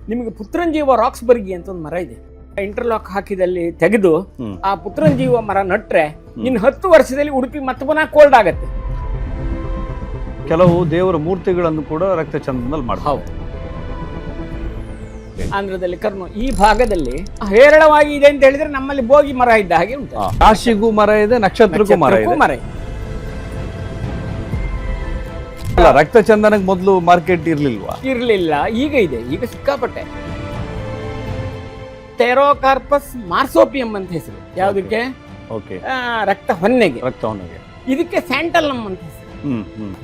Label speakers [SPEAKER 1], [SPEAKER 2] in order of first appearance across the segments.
[SPEAKER 1] ನಿಮಗೆ ಪುತ್ರಂಜೀವ ರಾಕ್ಸ್ಬರ್ಗಿ ಅಂತ ಒಂದು ಮರ ಇದೆ. ಇಂಟರ್ಲಾಕ್ ಹಾಕಿದಲ್ಲಿ ತೆಗೆದು ಆ ಪುತ್ರಂಜೀವ ಮರ ನಟ್ರೆ ಇನ್ನು 10 ವರ್ಷದಲ್ಲಿ ಉಡುಪಿ ಮತ್ತೆ ಪುನಃ ಕೋಲ್ಡ್ ಆಗತ್ತೆ.
[SPEAKER 2] ಕೆಲವು ದೇವರ ಮೂರ್ತಿಗಳನ್ನು ಕೂಡ ರಕ್ತಚಂದನದಲ್ಲಿ ಮಾಡ್ತಾರೆ.
[SPEAKER 1] ಆಂಧ್ರದಲ್ಲಿ ಕರ್ನೂಲ್ ಈ ಭಾಗದಲ್ಲಿ ಹೇರಳವಾಗಿ ಇದೆ ಅಂತ ಹೇಳಿದ್ರೆ ನಮ್ಮಲ್ಲಿ ಬೋಗಿ ಮರ ಇದ್ದ ಹಾಗೆ ಉಂಟು.
[SPEAKER 2] ರಾಶಿಗೂ ಮರ ಇದೆ, ನಕ್ಷತ್ರಕ್ಕೂ ಮರ ಇದೆ. ರಕ್ತಚಂದನಕ್ಕೆ ಮೊದಲು ಮಾರ್ಕೆಟ್ ಇರ್ಲಿಲ್ವಾ?
[SPEAKER 1] ಇರ್ಲಿಲ್ಲ, ಈಗ ಇದೆ. ಈಗ ಸಿಕ್ಕಾಪಟ್ಟೆ. ಟೆರೋಕಾರ್ಪಸ್ ಮಾರ್ಸೋಪಿಯಂ ಅಂತ ಹೆಸರು. ಯಾವುದಕ್ಕೆ? ರಕ್ತ ಹೊನ್ನೆಗೆ. ಇದಕ್ಕೆ ಸ್ಯಾಂಟಲಮ್ ಅಂತ ಹೆಸರು.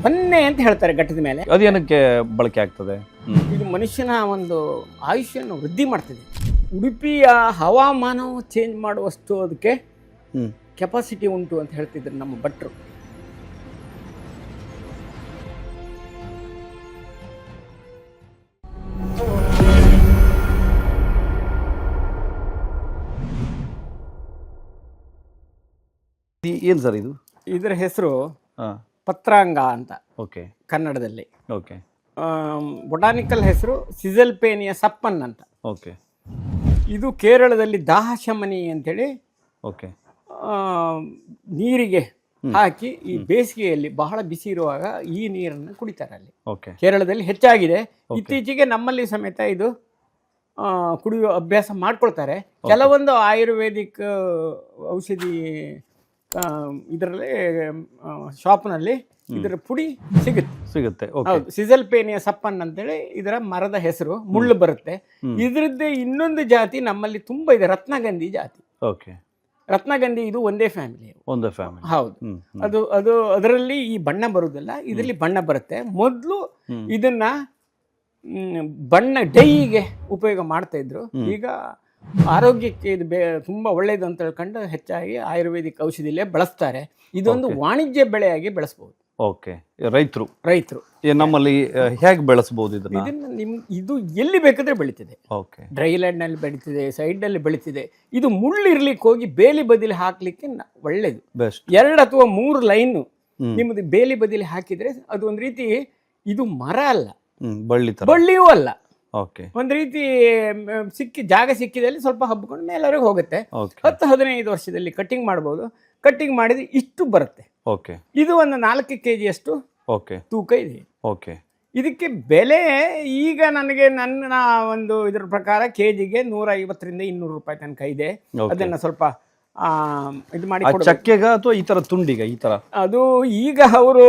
[SPEAKER 1] ಹೊನ್ನೆ ಅಂತ ಹೇಳ್ತಾರೆ ಘಟ್ಟದ ಮೇಲೆ.
[SPEAKER 2] ಅದೇನಕ್ಕೆ ಬಳಕೆ ಆಗ್ತದೆ?
[SPEAKER 1] ಇದು ಮನುಷ್ಯನ ಒಂದು ಆಯುಷ್ಯನ್ನು ವೃದ್ಧಿ ಮಾಡ್ತದೆ. ಉಡುಪಿಯ ಹವಾಮಾನವು ಚೇಂಜ್ ಮಾಡುವಷ್ಟು ಅದಕ್ಕೆ ಕೆಪಾಸಿಟಿ ಉಂಟು ಅಂತ ಹೇಳ್ತಿದ್ರು ನಮ್ಮ ಭಟ್ರು.
[SPEAKER 2] ಏನ್ ಸರ್ ಇದು?
[SPEAKER 1] ಇದರ ಹೆಸರು ಪತ್ರಾಂಗ ಅಂತ
[SPEAKER 2] ಓಕೆ
[SPEAKER 1] ಕನ್ನಡದಲ್ಲಿ.
[SPEAKER 2] ಓಕೆ.
[SPEAKER 1] ಬೊಟಾನಿಕಲ್ ಹೆಸರು ಸಿಜಲ್ಪೇನಿಯ ಸಪ್ಪನ್ ಅಂತ.
[SPEAKER 2] ಓಕೆ.
[SPEAKER 1] ಇದು ಕೇರಳದಲ್ಲಿ ದಾಹಶಮನಿ ಅಂತೇಳಿ
[SPEAKER 2] ಓಕೆ
[SPEAKER 1] ನೀರಿಗೆ ಹಾಕಿ ಈ ಬೇಸಿಗೆಯಲ್ಲಿ ಬಹಳ ಬಿಸಿ ಇರುವಾಗ ಈ ನೀರನ್ನು ಕುಡಿತಾರೆ ಅಲ್ಲಿ.
[SPEAKER 2] ಓಕೆ.
[SPEAKER 1] ಕೇರಳದಲ್ಲಿ ಹೆಚ್ಚಾಗಿದೆ. ಇತ್ತೀಚೆಗೆ ನಮ್ಮಲ್ಲಿ ಸಮೇತ ಇದು ಕುಡಿಯುವ ಅಭ್ಯಾಸ ಮಾಡ್ಕೊಳ್ತಾರೆ. ಕೆಲವೊಂದು ಆಯುರ್ವೇದಿಕ್ ಔಷಧಿ ಇದರಲ್ಲಿ ಶಾಪ್ನಲ್ಲಿ ಇದರ ಪುಡಿ
[SPEAKER 2] ಸಿಗುತ್ತೆ.
[SPEAKER 1] ಹೌದು, ಸಿಜಲ್ಪೇನಿಯ ಸಪ್ಪನ್ ಅಂತೇಳಿ ಇದರ ಮರದ ಹೆಸರು. ಮುಳ್ಳು ಬರುತ್ತೆ. ಇದರದ್ದೇ ಇನ್ನೊಂದು ಜಾತಿ ನಮ್ಮಲ್ಲಿ ತುಂಬಾ ಇದೆ, ರತ್ನಗಂಧಿ ಜಾತಿ.
[SPEAKER 2] ಓಕೆ.
[SPEAKER 1] ರತ್ನಗಂಧಿ ಇದು ಒಂದೇ ಫ್ಯಾಮಿಲಿ. ಹೌದು. ಅದು ಅದರಲ್ಲಿ ಈ ಬಣ್ಣ ಬರುವುದಿಲ್ಲ, ಇದರಲ್ಲಿ ಬಣ್ಣ ಬರುತ್ತೆ. ಮೊದಲು ಇದನ್ನ ಬಣ್ಣ ಡೈಗೆ ಉಪಯೋಗ ಮಾಡ್ತಾ ಇದ್ರು. ಈಗ ಆರೋಗ್ಯಕ್ಕೆ ಇದು ತುಂಬಾ ಒಳ್ಳೇದು ಅಂತ ಹೇಳ್ಕೊಂಡು ಹೆಚ್ಚಾಗಿ ಆಯುರ್ವೇದಿಕ್ ಔಷಧಿಲೇ ಬಳಸ್ತಾರೆ. ಇದೊಂದು ವಾಣಿಜ್ಯ ಬೆಳೆಯಾಗಿ ಬೆಳೆಸಬಹುದು.
[SPEAKER 2] ಓಕೆ. ರೈತರು ನಮ್ಮಲ್ಲಿ ಹೇಗೆ ಬೆಳೆಸಬಹುದು
[SPEAKER 1] ಇದು ಎಲ್ಲಿ ಬೇಕಾದ್ರೆ ಬೆಳೀತಿದೆ. ಡ್ರೈ ಲ್ಯಾಂಡ್ ನಲ್ಲಿ ಬೆಳೀತಿದೆ, ಸೈಡ್ ನಲ್ಲಿ ಬೆಳೀತಿದೆ. ಇದು ಮುಳ್ಳು ಇರ್ಲಿಕ್ಕೆ ಹೋಗಿ ಬೇಲಿ ಬದಿಲಿ ಹಾಕ್ಲಿಕ್ಕೆ ಒಳ್ಳೇದು. 2 ಅಥವಾ 3 ಲೈನ್ ನಿಮ್ಮದು ಬೇಲಿ ಬದಿಲಿ ಹಾಕಿದ್ರೆ ಅದು ಒಂದು ರೀತಿ, ಇದು ಮರ ಅಲ್ಲ, ಬಳ್ಳಿಯೂ ಅಲ್ಲ. ಒಂದ್ ರೀತಿ ಜಾಗ ಸಿಕ್ಕಿದಲ್ಲಿ ಸ್ವಲ್ಪ ಹಬ್ಕೊಂಡು ಮೇಲವರೆಗೆ ಹೋಗುತ್ತೆ. 10-15 ವರ್ಷದಲ್ಲಿ ಕಟ್ಟಿಂಗ್ ಮಾಡಬಹುದು. ಕಟ್ಟಿಂಗ್ ಮಾಡಿದ್ರೆ ಇಷ್ಟು ಬರುತ್ತೆ. ಇದು ಒಂದು 4 kg ಅಷ್ಟು ತೂಕ ಇದೆ. ಇದಕ್ಕೆ ಬೆಲೆ ಈಗ ನನಗೆ ನನ್ನ ಒಂದು ಇದರ ಪ್ರಕಾರ ಕೆಜಿಗೆ 150ರಿಂದ 200 ರೂಪಾಯಿ ತನಕ ಇದೆ. ಅದನ್ನ ಸ್ವಲ್ಪ ಇದು ಮಾಡಿ
[SPEAKER 2] ಚಕ್ಕೆಗ ಅಥವಾ ಈ ತರ ತುಂಡಿಗ ಈ ತರ
[SPEAKER 1] ಅದು ಈಗ ಅವರು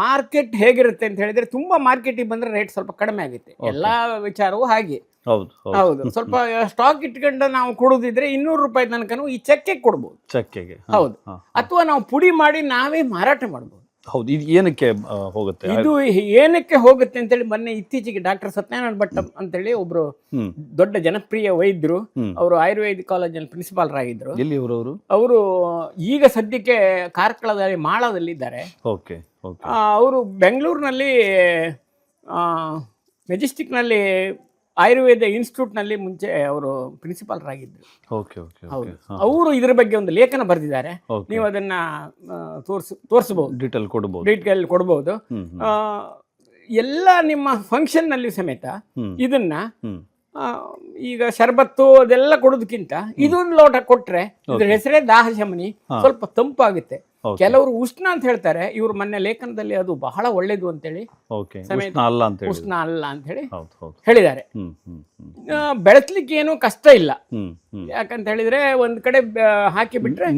[SPEAKER 1] ಮಾರ್ಕೆಟ್ ಹೇಗಿರುತ್ತೆ ಅಂತ ಹೇಳಿದ್ರೆ, ತುಂಬಾ ಮಾರ್ಕೆಟಿಗೆ ಬಂದ್ರೆ ರೇಟ್ ಸ್ವಲ್ಪ ಕಡಿಮೆ ಆಗುತ್ತೆ. ಎಲ್ಲಾ ವಿಚಾರವೂ ಹಾಗೆ. ಹೌದು. ಸ್ವಲ್ಪ ಸ್ಟಾಕ್ ಇಟ್ಕೊಂಡು ನಾವು ಕೊಡುದಿದ್ರೆ 200 ರೂಪಾಯಿ ತನಕ ಈ ಚಕ್ಕೆಗೆ ಕೊಡ್ಬೋದು. ಹೌದು. ಅಥವಾ ನಾವು ಪುಡಿ ಮಾಡಿ ನಾವೇ ಮಾರಾಟ ಮಾಡ್ಬೋದು.
[SPEAKER 2] ಹೌದು. ಇದು ಏನಕ್ಕೆ ಹೋಗುತ್ತೆ?
[SPEAKER 1] ಇದು ಏನಕ್ಕೆ ಹೋಗುತ್ತೆ ಅಂತೇಳಿ ಮೊನ್ನೆ ಇತ್ತೀಚೆಗೆ ಡಾಕ್ಟರ್ ಸತ್ಯನಾರಾಯಣ ಭಟ್ ಅಂತೇಳಿ ಒಬ್ರು ದೊಡ್ಡ ಜನಪ್ರಿಯ ವೈದ್ಯರು, ಅವರು ಆಯುರ್ವೇದಿಕ್ ಕಾಲೇಜಲ್ಲಿ ಪ್ರಿನ್ಸಿಪಾಲರಾಗಿದ್ರು. ಅವರು ಈಗ ಸದ್ಯಕ್ಕೆ ಕಾರ್ಕಳದಲ್ಲಿ ಮಾಳದಲ್ಲಿ ಇದ್ದಾರೆ. ಅವರು ಬೆಂಗಳೂರಿನಲ್ಲಿ ಮೆಜೆಸ್ಟಿಕ್ ನಲ್ಲಿ ಆಯುರ್ವೇದ ಇನ್ಸ್ಟಿಟ್ಯೂಟ್ ನಲ್ಲಿ ಮುಂಚೆ ಅವರು ಪ್ರಿನ್ಸಿಪಾಲರಾಗಿದ್ರು. ಹೌದು. ಅವರು ಇದರ ಬಗ್ಗೆ ಒಂದು ಲೇಖನ ಬರೆದಿದ್ದಾರೆ. ನೀವು ಅದನ್ನ ತೋರಿಸಬಹುದು, ಡೀಟೇಲ್ ಕೊಡಬಹುದು. ಎಲ್ಲ ನಿಮ್ಮ ಫಂಕ್ಷನ್ ನಲ್ಲಿ ಸಮೇತ ಇದನ್ನ ಈಗ ಶರ್ಬತ್ತು ಅದೆಲ್ಲ ಕೊಡೋದಕ್ಕಿಂತ ಇದೊಂದು ಲೋಟ ಕೊಟ್ರೆ, ಇದ್ರ ಹೆಸರೇ ದಾಹಶಮನಿ, ಸ್ವಲ್ಪ ತಂಪಾಗುತ್ತೆ. ಕೆಲವರು ಉಷ್ಣ ಅಂತ ಹೇಳ್ತಾರೆ. ಇವರು ಮೊನ್ನೆ ಲೇಖನದಲ್ಲಿ ಅದು ಬಹಳ ಒಳ್ಳೇದು ಅಂತೇಳಿ, ಉಷ್ಣ ಅಲ್ಲ ಅಂತ ಹೇಳಿ ಹೇಳಿದ್ದಾರೆ. ಬೆಳೆಸ್ಲಿಕ್ಕೆ ಏನು ಕಷ್ಟ ಇಲ್ಲ. ಯಾಕಂತ ಹೇಳಿದ್ರೆ ಒಂದ್ ಕಡೆ ಹಾಕಿ ಬಿಟ್ರೆ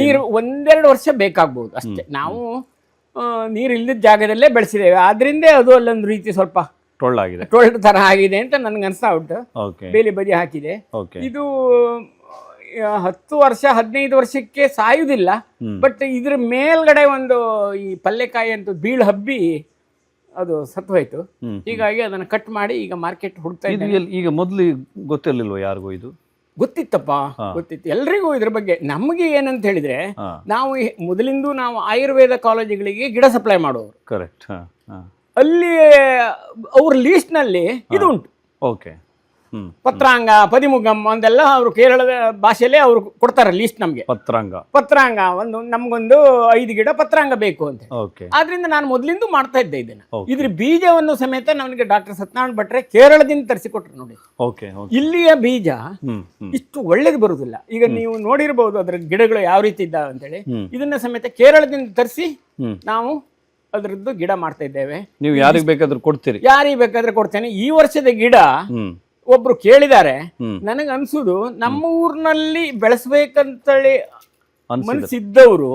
[SPEAKER 1] ನೀರು 1-2 ವರ್ಷ ಬೇಕಾಗ್ಬಹುದು ಅಷ್ಟೇ. ನಾವು ನೀರು ಇಲ್ಲದ ಜಾಗದಲ್ಲೇ ಬೆಳೆಸಿದ್ದೇವೆ, ಆದ್ರಿಂದ ಅದು ಅಲ್ಲೊಂದು ರೀತಿ ಸ್ವಲ್ಪ ಟೊಳ್ಳು ತರ ಆಗಿದೆ ಅಂತ ನನ್ಗೆ ಅನ್ಸ್ತಾ ಉಂಟು. ಬೇಲಿ ಬದಿ ಹಾಕಿದೆ. ಇದು 10 ವರ್ಷ 15 ವರ್ಷಕ್ಕೆ ಸಾಯುವುದಿಲ್ಲ. ಬಟ್ ಇದ್ರ ಮೇಲ್ಗಡೆ ಒಂದು ಈ ಪಲ್ಲೆಕಾಯಿ ಅಂತ ಬೀಳು ಹಬ್ಬಿ ಅದು ಸತ್ತು ಹೋಯ್ತು. ಹೀಗಾಗಿ ಅದನ್ನ ಕಟ್ ಮಾಡಿ ಈಗ ಮಾರ್ಕೆಟ್ ಹುಡುಕ್ತಾ ಇದ್ದಾರೆ.
[SPEAKER 2] ಈಗ ಮೊದಲು ಗೊತ್ತಿರ್ಲಿಲ್ವ ಯಾರಿಗೂ? ಇದು
[SPEAKER 1] ಗೊತ್ತಿತ್ತಪ್ಪ, ಗೊತ್ತಿತ್ತು ಎಲ್ರಿಗೂ ಇದ್ರ ಬಗ್ಗೆ. ನಮಗೆ ಏನಂತ ಹೇಳಿದ್ರೆ, ನಾವು ಮೊದಲಿಂದ ನಾವು ಆಯುರ್ವೇದ ಕಾಲೇಜುಗಳಿಗೆ ಗಿಡ ಸಪ್ಲೈ ಮಾಡುವವರು.
[SPEAKER 2] ಕರೆಕ್ಟ್.
[SPEAKER 1] ಅಲ್ಲಿ ಅವ್ರ ಲೀಸ್ಟ್ ನಲ್ಲಿ ಇದು ಉಂಟು. ಪತ್ರಾಂಗ, ಪದಿಮುಗಂ ಅಂದೆಲ್ಲ ಅವರು ಕೇರಳದ ಭಾಷೆಯಲ್ಲೇ ಅವರು ಕೊಡ್ತಾರೆ ಲೀಸ್ಟ್ ನಮಗೆ. ಪತ್ರಾಂಗ ನಮ್ಗೊಂದು 5 ಗಿಡ ಪತ್ರಾಂಗ ಬೇಕು ಅಂತ. ಆದ್ರಿಂದ ನಾನು ಮೊದಲಿಂದ ಮಾಡ್ತಾ ಇದ್ದೆ ಇದನ್ನ. ಇದ್ರ ಬೀಜವನ್ನು ಸಮೇತ ನನಗೆ ಡಾಕ್ಟರ್ ಸತ್ಯನಾರಾಯಣ ಭಟ್ರೆ ಕೇರಳದಿಂದ ತರಿಸಿಕೊಟ್ರು ನೋಡಿ. ಇಲ್ಲಿಯ ಬೀಜ ಇಷ್ಟು ಒಳ್ಳೇದು ಬರುದಿಲ್ಲ. ಈಗ ನೀವು ನೋಡಿರಬಹುದು ಅದರ ಗಿಡಗಳು ಯಾವ ರೀತಿ ಇದ್ದಾವೆ ಅಂತೇಳಿ. ಇದನ್ನ ಸಮೇತ ಕೇರಳದಿಂದ ತರಿಸಿ ನಾವು ಅದರದ್ದು ಗಿಡ ಮಾಡ್ತಾ ಇದ್ದೇವೆ.
[SPEAKER 2] ನೀವು ಯಾರಿಗೆ ಬೇಕಾದ್ರೂ ಕೊಡ್ತೀರಿ?
[SPEAKER 1] ಯಾರಿಗೆ ಬೇಕಾದ್ರೆ ಕೊಡ್ತೇನೆ. ಈ ವರ್ಷದ ಗಿಡ ಒಬ್ರು ಕೇಳಿದ್ದಾರೆ. ನನಗೆ ಅನ್ಸುದು ನಮ್ಮ ಊರಿನಲ್ಲಿ ಬೆಳೆಸ್ಬೇಕಂತೇಳಿ ಮನಸ್ಸಿದ್ದವರು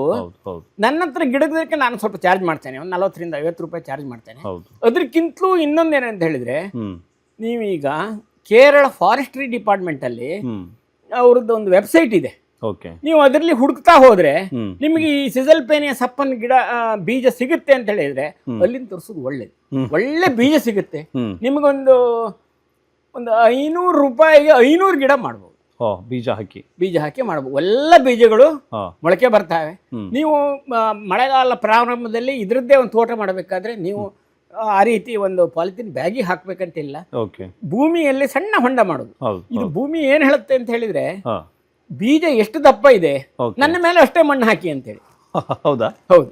[SPEAKER 1] ನನ್ನ ಹತ್ರ ಗಿಡದಕ್ಕೆ ನಾನು ಸ್ವಲ್ಪ ಚಾರ್ಜ್ ಮಾಡ್ತೇನೆ. ಒಂದು 40 ರಿಂದ 50 ರೂಪಾಯಿ ಚಾರ್ಜ್ ಮಾಡ್ತೇನೆ. ಅದಕ್ಕಿಂತಲೂ ಇನ್ನೊಂದೇನಂತ ಹೇಳಿದ್ರೆ, ನೀವೀಗ ಕೇರಳ ಫಾರೆಸ್ಟ್ರಿ ಡಿಪಾರ್ಟ್ಮೆಂಟ್ ಅಲ್ಲಿ ಅವ್ರದ್ದು ಒಂದು ವೆಬ್ಸೈಟ್ ಇದೆ. ನೀವು ಅದರಲ್ಲಿ ಹುಡುಕ್ತಾ ಹೋದ್ರೆ ನಿಮಗೆ ಈ ಸಿಸಲ್ಪೇನಿಯ ಸಪ್ಪನ್ ಗಿಡ ಬೀಜ ಸಿಗುತ್ತೆ ಅಂತ ಹೇಳಿದ್ರೆ ಅಲ್ಲಿಂದ ತೋರಿಸೋದು ಒಳ್ಳೆ ಬೀಜ ಸಿಗುತ್ತೆ. ನಿಮಗೊಂದು 500 ರೂಪಾಯಿಗೆ 500 ಗಿಡ ಮಾಡ್ಬೋದು.
[SPEAKER 2] ಬೀಜ ಹಾಕಿ ಮಾಡಬಹುದು. ಎಲ್ಲ ಬೀಜಗಳು ಮೊಳಕೆ ಬರ್ತವೆ. ನೀವು ಮಳೆಗಾಲ ಪ್ರಾರಂಭದಲ್ಲಿ ಇದ್ರದ್ದೇ ಒಂದು ತೋಟ ಮಾಡಬೇಕಾದ್ರೆ ನೀವು ಆ ರೀತಿ ಒಂದು ಪಾಲಿಥಿನ್ ಬ್ಯಾಗಿ ಹಾಕ್ಬೇಕಂತಿಲ್ಲ. ಭೂಮಿಯಲ್ಲಿ ಸಣ್ಣ ಹೊಂಡ ಮಾಡೋದು. ಇದು ಭೂಮಿ ಏನ್ ಹೇಳುತ್ತೆ ಅಂತ ಹೇಳಿದ್ರೆ, ಬೀಜ ಎಷ್ಟು ದಪ್ಪ ಇದೆ ನನ್ನ ಮೇಲೆ ಅಷ್ಟೇ ಮಣ್ಣು ಹಾಕಿ ಅಂತೇಳಿ. ಹೌದಾ?
[SPEAKER 1] ಹೌದು.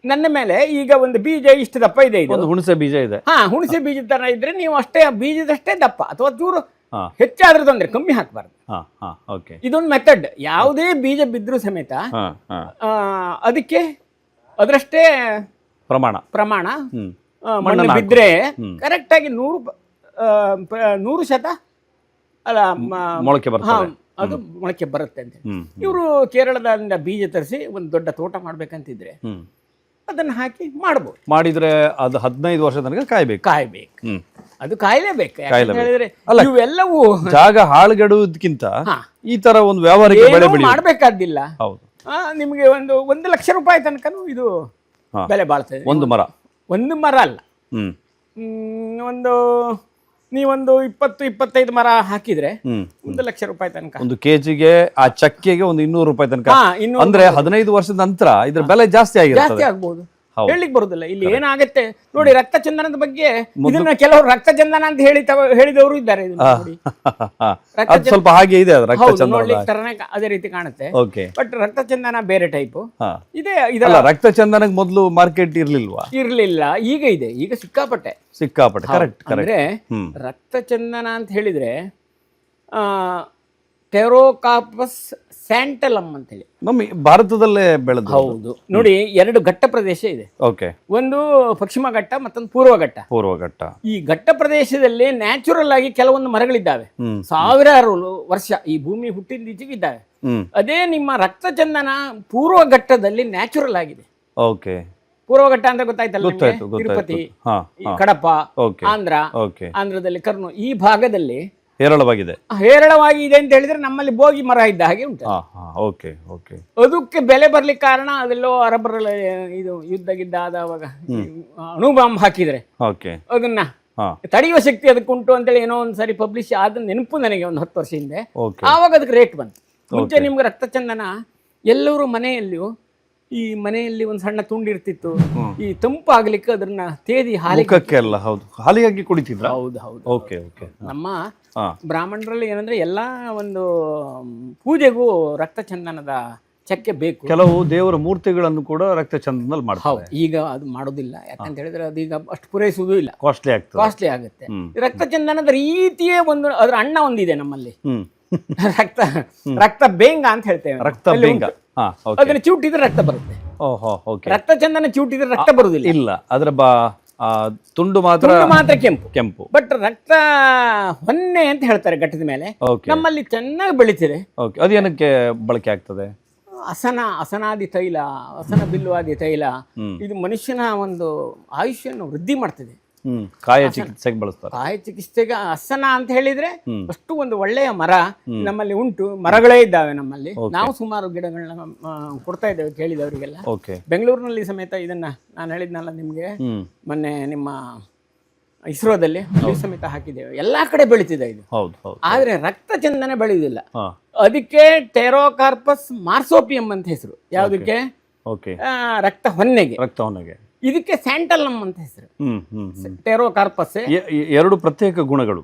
[SPEAKER 1] ನನ್ನ ಮೇಲೆ ಈಗ ಒಂದು ಬೀಜ ಇಷ್ಟು ದಪ್ಪ ಇದೆ, ಇದು
[SPEAKER 2] ಹುಣಸೆ ಬೀಜ ಇದೆ.
[SPEAKER 1] ಹುಣಸೆ ಬೀಜದ ತರ ಇದ್ರೆ ನೀವು ಅಷ್ಟೇ ಬೀಜದಷ್ಟೇ ದಪ್ಪ ಅಥವಾ ಚೂರು ಹೆಚ್ಚಾದ್ರೂ ತೊಂದ್ರೆ, ಕಮ್ಮಿ ಹಾಕಬಾರ್ದು. ಇದೊಂದು ಮೆಥಡ್. ಯಾವುದೇ ಬೀಜ ಬಿದ್ರೂ ಸಮೇತ ಅದಕ್ಕೆ ಅದರಷ್ಟೇ ಪ್ರಮಾಣ ಮಣ್ಣು ಬಿದ್ರೆ ಕರೆಕ್ಟ್ ಆಗಿ 100% ಅಲ್ಲ ಅದು ಮೊಳಕೆ ಬರುತ್ತೆ ಅಂತ. ಇವರು ಕೇರಳದಿಂದ ಬೀಜ ತರಿಸಿ ಒಂದು ದೊಡ್ಡ ತೋಟ ಮಾಡ್ಬೇಕಂತಿದ್ರೆ ಅದನ್ನ ಹಾಕಿ ಮಾಡಬಹುದು.
[SPEAKER 2] ಮಾಡಿದ್ರೆ ಅದು 15 ವರ್ಷ ತನಕ ಕಾಯ್ಬೇಕು.
[SPEAKER 1] ಅದು ಕಾಯಲೇಬೇಕು. ಹೇಳಿದ್ರೆ ಇವೆಲ್ಲವೂ
[SPEAKER 2] ಜಾಗ ಹಾಳುಗೆಡುವುದಕ್ಕಿಂತ ಈ ತರ ಒಂದು ವ್ಯಾವಹಾರಿಕ ಬೆಳೆ
[SPEAKER 1] ಮಾಡ್ಬೇಕಾದಿಲ್ಲ. ನಿಮಗೆ 1 ಲಕ್ಷ ರೂಪಾಯಿ ತನಕನೂ ಇದು ಬೆಲೆ ಬಾಳ್ತದೆ.
[SPEAKER 2] ಒಂದು ಮರ
[SPEAKER 1] ಅಲ್ಲ, ನೀವೊಂದು 20-25 ಮರ ಹಾಕಿದ್ರೆ 1 ಲಕ್ಷ ರೂಪಾಯಿ ತನಕ.
[SPEAKER 2] ಒಂದು ಕೆಜಿಗೆ ಆ ಚಕ್ಕೆಗೆ ಒಂದು 200 ರೂಪಾಯಿ ತನಕ. ಅಂದ್ರೆ 15 ವರ್ಷದ ನಂತರ ಇದ್ರ ಬೆಲೆ ಜಾಸ್ತಿ ಆಗ್ಬೋದು.
[SPEAKER 1] ಹೇಳಿಕ್ ಬರುದಿಲ್ಲ. ಇಲ್ಲಿ ಏನಾಗತ್ತೆ ನೋಡಿ, ರಕ್ತ ಚಂದನದ ಬಗ್ಗೆ ಇದನ್ನ ಕೆಲವರು ರಕ್ತ ಚಂದನ ಅಂತ ಹೇಳಿದವರು ಇದ್ದಾರೆ.
[SPEAKER 2] ಸ್ವಲ್ಪ ಹಾಗೆ ಇದೆ,
[SPEAKER 1] ಅದೇ ರೀತಿ ಕಾಣುತ್ತೆ. ಬಟ್ ರಕ್ತ ಚಂದನ ಬೇರೆ ಟೈಪ್ ಇದೆ.
[SPEAKER 2] ರಕ್ತ ಚಂದನಕ್ಕೆ ಮೊದಲು ಮಾರ್ಕೆಟ್
[SPEAKER 1] ಇರ್ಲಿಲ್ಲ, ಈಗ ಇದೆ. ಈಗ ಸಿಕ್ಕಾಪಟ್ಟೆ
[SPEAKER 2] ಕರೆಕ್ಟ್.
[SPEAKER 1] ಅಂದ್ರೆ ರಕ್ತ ಚಂದನ ಅಂತ ಹೇಳಿದ್ರೆ ಟೆರೋಕಾರ್ಪಸ್ ಸ್ಯಾಂಟಲಮ್ ಅಂತ ಹೇಳಿ
[SPEAKER 2] ಮಮ್ಮಿ ಭಾರತದಲ್ಲೇ ಬೆಳೆದು.
[SPEAKER 1] ಹೌದು. ನೋಡಿ, 2 ಘಟ್ಟ ಪ್ರದೇಶ ಇದೆ. ಒಂದು ಪಶ್ಚಿಮ ಘಟ್ಟ, ಮತ್ತೊಂದು ಪೂರ್ವ ಘಟ್ಟ. ಈ ಘಟ್ಟ ಪ್ರದೇಶದಲ್ಲಿ ನ್ಯಾಚುರಲ್ ಆಗಿ ಕೆಲವೊಂದು ಮರಗಳಿದ್ದಾವೆ. ಸಾವಿರಾರು ವರ್ಷ ಈ ಭೂಮಿ ಹುಟ್ಟಿದ ಇದ್ದಾವೆ. ಅದೇ ನಿಮ್ಮ ರಕ್ತ ಚಂದನ ಪೂರ್ವ ಘಟ್ಟದಲ್ಲಿ ನ್ಯಾಚುರಲ್ ಆಗಿದೆ. ಪೂರ್ವ ಘಟ್ಟ ಅಂತ ಗೊತ್ತಾಯ್ತಲ್ಲ, ತಿರುಪತಿ, ಕಡಪ, ಆಂಧ್ರದಲ್ಲಿ ಕರ್ನೂಲ್ ಈ ಭಾಗದಲ್ಲಿ ಹೇರಳವಾಗಿದೆ ಅಂತ ಹೇಳಿದ್ರೆ ನಮ್ಮಲ್ಲಿ ಬೋಗಿ ಮರ ಇದ್ದ ಹಾಗೆ ಉಂಟು. ಅದಕ್ಕೆ ಬೆಲೆ ಬರ್ಲಿಕ್ಕೆ ಕಾರಣ ಅದೆಲ್ಲೋ ಅರಬ್ಬರಲ್ಲಿ ಇದು ಯುದ್ಧ ಗಿದ್ದ ಆದವಾಗ ಅಣುಬಾಂಬ್ ಹಾಕಿದ್ರೆ ಅದನ್ನ ತಡೆಯುವ ಶಕ್ತಿ ಅದಕ್ಕೆ ಉಂಟು ಅಂತೇಳಿ ಏನೋ ಒಂದ್ಸರಿ ಪಬ್ಲಿಷ್ ಆದ ನೆನಪು ನನಗೆ ಒಂದು 10 ವರ್ಷ ಹಿಂದೆ. ಆವಾಗ ಅದಕ್ಕೆ ರೇಟ್ ಬಂತು. ಮುಂಚೆ ನಿಮ್ಗೆ ರಕ್ತ ಚಂದನ ಎಲ್ಲರೂ ಮನೆಯಲ್ಲಿ ಒಂದು ಸಣ್ಣ ತುಂಡಿರ್ತಿತ್ತು. ಈ ತಂಪು ಆಗ್ಲಿಕ್ಕೆ ಅದನ್ನ ತೇದಿ
[SPEAKER 2] ಹಾಲಿಗಾಗಿ ಕುಡಿತಿದ್ರ.
[SPEAKER 1] ಹೌದು. ನಮ್ಮ ಬ್ರಾಹ್ಮಣರಲ್ಲಿ ಏನಂದ್ರೆ ಎಲ್ಲಾ ಒಂದು ಪೂಜೆಗೂ ರಕ್ತ ಚಂದನದ ಚಕ್ಕೆ ಬೇಕು.
[SPEAKER 2] ಕೆಲವು ದೇವರ ಮೂರ್ತಿಗಳನ್ನು ಕೂಡ ರಕ್ತ ಚಂದನದಲ್ಲಿ ಮಾಡ್ತಾರೆ.
[SPEAKER 1] ಈಗ ಅದು ಮಾಡೋದಿಲ್ಲ. ಯಾಕಂತ ಹೇಳಿದ್ರೆ ಅದೀಗ ಅಷ್ಟು ಪೂರೈಸುವುದೂ ಇಲ್ಲ, ಕಾಸ್ಟ್ಲಿ ಆಗುತ್ತೆ. ರಕ್ತ ಚಂದನದ ರೀತಿಯೇ ಅದರ ಅಣ್ಣ ಒಂದಿದೆ ನಮ್ಮಲ್ಲಿ, ರಕ್ತ ಬೇಂಗ ಅಂತ ಹೇಳ್ತೇವೆ. ಅದನ್ನ ಚೂಟಿದ್ರೆ ರಕ್ತ ಬರುತ್ತೆ. ರಕ್ತ ಚಂದನ ಚೂಟಿದ್ರೆ ರಕ್ತ ಬರುದಿಲ್ಲ.
[SPEAKER 2] ಇಲ್ಲ, ಅದರ ತುಂಡು ಮಾತ್ರ ಕೆಂಪು.
[SPEAKER 1] ಬಟ್ ರಕ್ತ ಹೊನ್ನೆ ಅಂತ ಹೇಳ್ತಾರೆ ಘಟ್ಟದ ಮೇಲೆ. ನಮ್ಮಲ್ಲಿ ಚೆನ್ನಾಗಿ ಬೆಳಿತಿದೆ.
[SPEAKER 2] ಅದೇನಕ್ಕೆ ಬಳಕೆ ಆಗ್ತದೆ?
[SPEAKER 1] ಅಸನಾದಿ ತೈಲ, ಅಸನ ಬಿಲ್ಲುವಾದಿ ತೈಲ ಇದು ಮನುಷ್ಯನ ಒಂದು ಆಯುಷ್ಯನ್ನು ವೃದ್ಧಿ ಮಾಡ್ತದೆ.
[SPEAKER 2] ಕಾಯ ಚಿಕಿತ್ಸೆಗೆ ಬಳಸ್ತಾರೆ.
[SPEAKER 1] ಕಾಯ ಚಿಕಿತ್ಸೆಗೆ ಅಸನ ಅಂತ ಹೇಳಿದ್ರೆ ಅಷ್ಟು ಒಂದು ಒಳ್ಳೆಯ ಮರ ನಮ್ಮಲ್ಲಿ ಉಂಟು. ಮರಗಳೇ ಇದ್ದಾವೆ ನಮ್ಮಲ್ಲಿ. ನಾವು ಸುಮಾರು ಗಿಡಗಳನ್ನ ಕೊಡ್ತಾ ಇದ್ದೇವೆ ಕೇಳಿದವರಿಗೆಲ್ಲ. ಬೆಂಗಳೂರಿನಲ್ಲಿ ಸಮೇತ ಇದನ್ನ ನಾನು ಹೇಳಿದ್ನಲ್ಲ ನಿಮ್ಗೆ ಮೊನ್ನೆ, ನಿಮ್ಮ ಇಸ್ರೋದಲ್ಲಿ ಸಮೇತ ಹಾಕಿದ್ದೇವೆ. ಎಲ್ಲಾ ಕಡೆ ಬೆಳೀತಿದೆ ಇದು. ಆದ್ರೆ ರಕ್ತ ಚಂದನ ಬೆಳೆಯುವುದಿಲ್ಲ. ಅದಕ್ಕೆ ಟೆರೋಕಾರ್ಪಸ್ ಮಾರ್ಸೋಪಿಯಂ ಅಂತ ಹೆಸರು. ಯಾವುದಕ್ಕೆ? ರಕ್ತ ಹೊನ್ನೆಗೆ. ಇದಕ್ಕೆ ಸ್ಯಾಂಟಲಮ್ ಅಂತ ಹೆಸರು. ಟೆರೋಕಾರ್ಪಸ್
[SPEAKER 2] 2 ಪ್ರತ್ಯೇಕ ಗುಣಗಳು.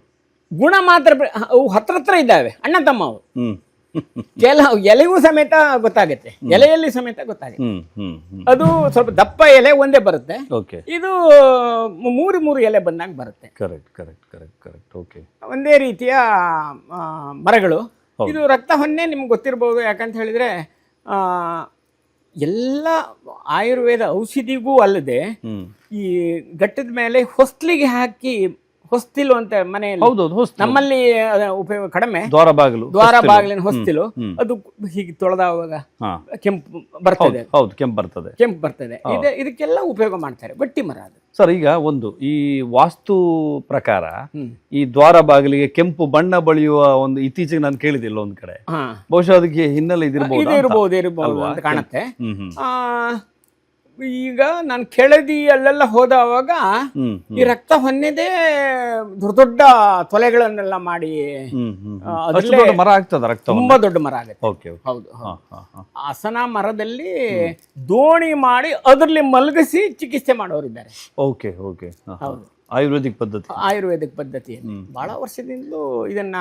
[SPEAKER 2] ಗುಣ ಮಾತ್ರ ಅವು ಹತ್ರ ಇದ್ದಾವೆ, ಅಣ್ಣ ತಮ್ಮ ಅವು.
[SPEAKER 3] ಹ್ಮ್
[SPEAKER 2] ಕೆಲವು ಎಲೆಗೂ ಸಮೇತ ಗೊತ್ತಾಗುತ್ತೆ, ಎಲೆಯಲ್ಲಿ ಸಮೇತ ಗೊತ್ತಾಗುತ್ತೆ. ಅದು ಸ್ವಲ್ಪ ದಪ್ಪ ಎಲೆ ಒಂದೇ ಬರುತ್ತೆ,
[SPEAKER 3] ಓಕೆ
[SPEAKER 2] ಇದು ಮೂರು ಎಲೆ ಬಂದಾಗ ಬರುತ್ತೆ.
[SPEAKER 3] Correct correct correct correct okay.
[SPEAKER 2] ಒಂದೇ ರೀತಿಯ ಮರಗಳು. ಇದು ರಕ್ತ ಹೊನ್ನೆ ನಿಮ್ಗೆ ಗೊತ್ತಿರ್ಬೋದು, ಯಾಕಂತ ಹೇಳಿದ್ರೆ ಎಲ್ಲ ಆಯುರ್ವೇದ ಔಷಧಿಗೂ ಅಲ್ಲದೆ ಈ ಘಟ್ಟದ ಮೇಲೆ ಹೊಸ್ಲಿಗೆ ಹಾಕಿ, ಹೊಸ್ತಿಲು ಅಂತ ಮನೆಯಲ್ಲಿ
[SPEAKER 3] ಹೌದೌದು,
[SPEAKER 2] ನಮ್ಮಲ್ಲಿ ಉಪಯೋಗ ಕಡಿಮೆ,
[SPEAKER 3] ದ್ವಾರ ಬಾಗಿಲಿನ
[SPEAKER 2] ಹೊಸ್ತಿಲು, ಅದು ಹೀಗೆ ತೊಳೆದಾಗ ಕೆಂಪು ಬರ್ತದೆ.
[SPEAKER 3] ಹೌದು, ಕೆಂಪು ಬರ್ತದೆ.
[SPEAKER 2] ಇದಕ್ಕೆಲ್ಲ ಉಪಯೋಗ ಮಾಡ್ತಾರೆ. ಗಟ್ಟಿ ಮರ ಅದು.
[SPEAKER 3] ಸರ್, ಈಗ ಒಂದು ಈ ವಾಸ್ತು ಪ್ರಕಾರ ಈ ದ್ವಾರ ಬಾಗಿಲಿಗೆ ಕೆಂಪು ಬಣ್ಣ ಬಳಿಯುವ ಒಂದು ಇತ್ತೀಚೆಗೆ ನಾನು ಕೇಳಿದಿಲ್ಲ ಒಂದ್ ಕಡೆ, ಬಹುಶಃ ಅದಕ್ಕೆ ಹಿನ್ನೆಲೆ
[SPEAKER 2] ಇದಿರಬಹುದು ಅಂತ ಕಾಣುತ್ತೆ. ಈಗ ನಾನು ಕೆಳದಿ ಅಲ್ಲೆಲ್ಲ ಹೋದವಾಗ ಈ ರಕ್ತ ಹೊನ್ನೆದೇ ದೊಡ್ಡ ತೊಲೆಗಳನ್ನೆಲ್ಲ ಮಾಡಿ
[SPEAKER 3] ಮರ ಆಗ್ತದ, ರಕ್ತ
[SPEAKER 2] ತುಂಬಾ ದೊಡ್ಡ ಮರ ಆಗುತ್ತೆ. ಹೌದು, ಹಸನ ಮರದಲ್ಲಿ ದೋಣಿ ಮಾಡಿ ಅದರಲ್ಲಿ ಮಲಗಿಸಿ ಚಿಕಿತ್ಸೆ ಮಾಡೋರಿದ್ದಾರೆ.
[SPEAKER 3] ಓಕೆ ಓಕೆ, ಹೌದು, ಆಯುರ್ವೇದಿಕ್
[SPEAKER 2] ಪದ್ಧತಿಯಲ್ಲಿ ಬಹಳ ವರ್ಷದಿಂದಲೂ ಇದನ್ನ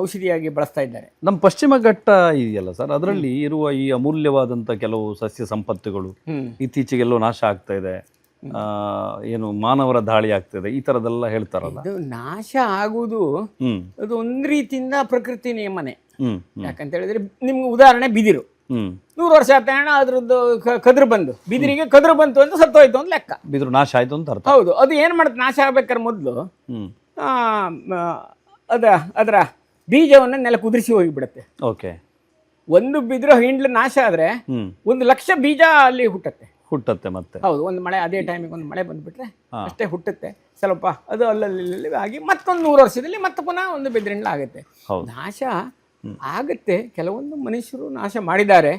[SPEAKER 2] ಔಷಧಿಯಾಗಿ ಬಳಸ್ತಾ ಇದ್ದಾರೆ.
[SPEAKER 3] ನಮ್ಮ ಪಶ್ಚಿಮ ಘಟ್ಟ ಇದೆಯಲ್ಲ ಸರ್, ಅದರಲ್ಲಿ ಇರುವ ಈ ಅಮೂಲ್ಯವಾದಂಥ ಕೆಲವು ಸಸ್ಯ ಸಂಪತ್ತುಗಳು ಇತ್ತೀಚೆಗೆಲ್ಲೋ ನಾಶ ಆಗ್ತಾ ಇದೆ, ಏನು ಮಾನವರ ದಾಳಿ ಆಗ್ತದೆ, ಈ ಥರದ್ದೆಲ್ಲ ಹೇಳ್ತಾರಲ್ಲ.
[SPEAKER 2] ಇದು ನಾಶ ಆಗುವುದು ಅದು ಒಂದು ರೀತಿಯಿಂದ ಪ್ರಕೃತಿ ನಿಯಮನೆ. ಯಾಕಂತ ಹೇಳಿದ್ರೆ ನಿಮ್ಗೆ ಉದಾಹರಣೆ ಬಿದಿರು, 100 ವರ್ಷ ಆತಣ ಅದ್ರದ್ದು ಕದ್ರು ಬಂದು, ಬಿದಿರಿಗೆ ಕದ್ರು ಬಂತು ಅಂತ ಸತ್ತೋಯ್ತು ಅಂತ ಲೆಕ್ಕ.
[SPEAKER 3] ಬಿದಿರು ನಾಶ ಆಯ್ತು ಅಂತ ಅರ್ಥ.
[SPEAKER 2] ಹೌದು, ಅದು ಏನ್ ಮಾಡುತ್ತೆ, ನಾಶ ಆಗ್ಬೇಕಾದ್ರೆ ಮೊದಲು ಅದರ ಬೀಜವನ್ನು ನೆಲಕ್ಕೆ ಉದುರಿಸಿ ಹೋಗಿಬಿಡುತ್ತೆ.
[SPEAKER 3] ಓಕೆ,
[SPEAKER 2] ಒಂದು ಬಿದಿರು ಹಿಂಡ್ಲು ನಾಶ ಆದ್ರೆ 1,00,000 ಬೀಜ ಅಲ್ಲಿ ಹುಟ್ಟತ್ತೆ
[SPEAKER 3] ಮತ್ತೆ.
[SPEAKER 2] ಹೌದು, ಒಂದು ಮಳೆ, ಅದೇ ಟೈಮಿಗೆ ಒಂದು ಮಳೆ ಬಂದ್ಬಿಟ್ರೆ ಅಷ್ಟೇ ಹುಟ್ಟುತ್ತೆ. ಸ್ವಲ್ಪ ಅದು ಅಲ್ಲಲ್ಲಿ ಆಗಿ ಮತ್ತೊಂದು 100 ವರ್ಷದಲ್ಲಿ ಮತ್ತೆ ಪುನಃ ಒಂದು ಬಿದಿರಿಂಡ್ಲ ಆಗುತ್ತೆ. ನಾಶ ಆಗುತ್ತೆ. ಕೆಲವೊಂದು ಮನುಷ್ಯರು ನಾಶ ಮಾಡಿದ್ದಾರೆ.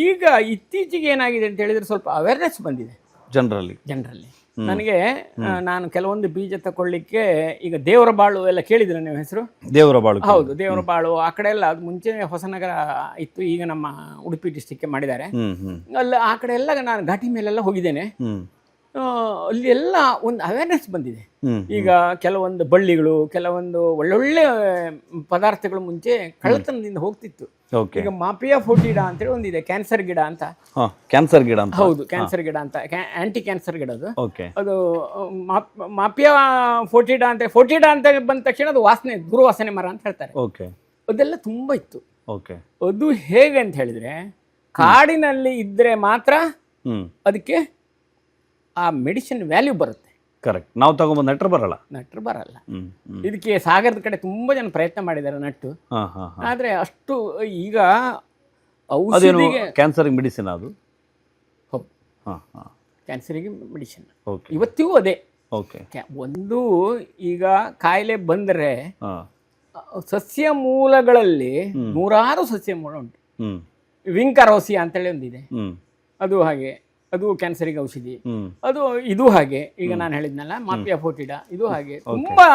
[SPEAKER 2] ಈಗ ಇತ್ತೀಚೆಗೆ ಏನಾಗಿದೆ ಅಂತ ಹೇಳಿದ್ರೆ ಸ್ವಲ್ಪ ಅವೇರ್ನೆಸ್ ಬಂದಿದೆ ಜನರಲ್ಲಿ. ನಾನು ಕೆಲವೊಂದು ಬೀಜ ತಗೊಳ್ಳಿಕ್ಕೆ, ಈಗ ದೇವರ ಬಾಳು ಎಲ್ಲ ಕೇಳಿದ್ರೆ ನೀವು ಹೆಸರು?
[SPEAKER 3] ದೇವರ ಬಾಳು,
[SPEAKER 2] ಹೌದು, ದೇವರ ಬಾಳು ಆ ಕಡೆ ಎಲ್ಲ. ಅದು ಮುಂಚೆ ಹೊಸನಗರ ಇತ್ತು, ಈಗ ನಮ್ಮ ಉಡುಪಿ ಡಿಸ್ಟಿಕ್ಗೆ ಮಾಡಿದ್ದಾರೆ. ಅಲ್ಲಿ ಆ ಕಡೆ ಎಲ್ಲ ನಾನು ಘಾಟಿ ಮೇಲೆಲ್ಲ ಹೋಗಿದ್ದೇನೆ. ಅಲ್ಲಿ ಎಲ್ಲ ಒಂದು ಅವೇರ್ನೆಸ್ ಬಂದಿದೆ. ಈಗ ಕೆಲವೊಂದು ಬಳ್ಳಿಗಳು, ಕೆಲವೊಂದು ಒಳ್ಳೊಳ್ಳೆ ಪದಾರ್ಥಗಳು ಮುಂಚೆ ಕಳ್ಳತನದಿಂದ ಹೋಗ್ತಿತ್ತು. ಈಗ ಮಾಪಿಯಾ ಫೋಟಿಡಾ ಅಂತೇಳಿ ಒಂದಿದೆ, ಕ್ಯಾನ್ಸರ್ ಗಿಡ ಅಂತ. ಹೌದು, ಕ್ಯಾನ್ಸರ್ ಗಿಡ ಅಂತ, ಆಂಟಿ ಕ್ಯಾನ್ಸರ್ ಗಿಡ ಅದು. ಅದು ಮಾಪಿಯಾ ಫೋಟಿಡಾ ಅಂತ ಬಂದ ತಕ್ಷಣ ಅದು ವಾಸನೆ, ದುರ್ವಾಸನೆ ಮರ ಅಂತ ಹೇಳ್ತಾರೆ. ಅದೆಲ್ಲ ತುಂಬಾ ಇತ್ತು. ಅದು ಹೇಗೆ ಅಂತ ಹೇಳಿದ್ರೆ, ಕಾಡಿನಲ್ಲಿ ಇದ್ರೆ ಮಾತ್ರ ಅದಕ್ಕೆ ಆ ಮೆಡಿಸಿನ್ ವ್ಯಾಲ್ಯೂ ಬರುತ್ತೆ.
[SPEAKER 3] ಕರೆಕ್ಟ್, ನಾವು ತಗೊಂಬಂದು ನಟ್ರು ಬರಲ್ಲ. ಇದಕ್ಕೆ ಸಾಗರದ ಕಡೆ ತುಂಬಾ ಜನ ಪ್ರಯತ್ನ ಮಾಡಿದ್ದಾರೆ ನಟ್ಟು, ಆದ್ರೆ ಅಷ್ಟು ಈಗ ಔಷಧಿಗೆ ಕ್ಯಾನ್ಸರ್ ಮೆಡಿಸಿನ್ ಅದು.
[SPEAKER 2] ಹೌದು, ಕ್ಯಾನ್ಸರಿಗೆ ಮೆಡಿಸಿನ್ ಇವತ್ತಿಗೂ ಅದೇ. ಒಂದು ಈಗ ಕಾಯಿಲೆ ಬಂದರೆ ಸಸ್ಯ ಮೂಲಗಳಲ್ಲಿ ನೂರಾರು ಸಸ್ಯ ಮೂಲ ಉಂಟು. ವಿಂಕರೋಸಿಯಾ ಅಂತೇಳಿ ಒಂದಿದೆ, ಅದು ಹಾಗೆ, ಅದು ಕ್ಯಾನ್ಸರಿಗೆ ಔಷಧಿ. ಅದು ಇದು ಹಾಗೆ, ಈಗ ನಾನು ಹೇಳಿದ್ನಲ್ಲ ಮಾಪಿಯಾ ಫೋಟಿಡಾ, ಇದು ಹಾಗೆ ತುಂಬಾ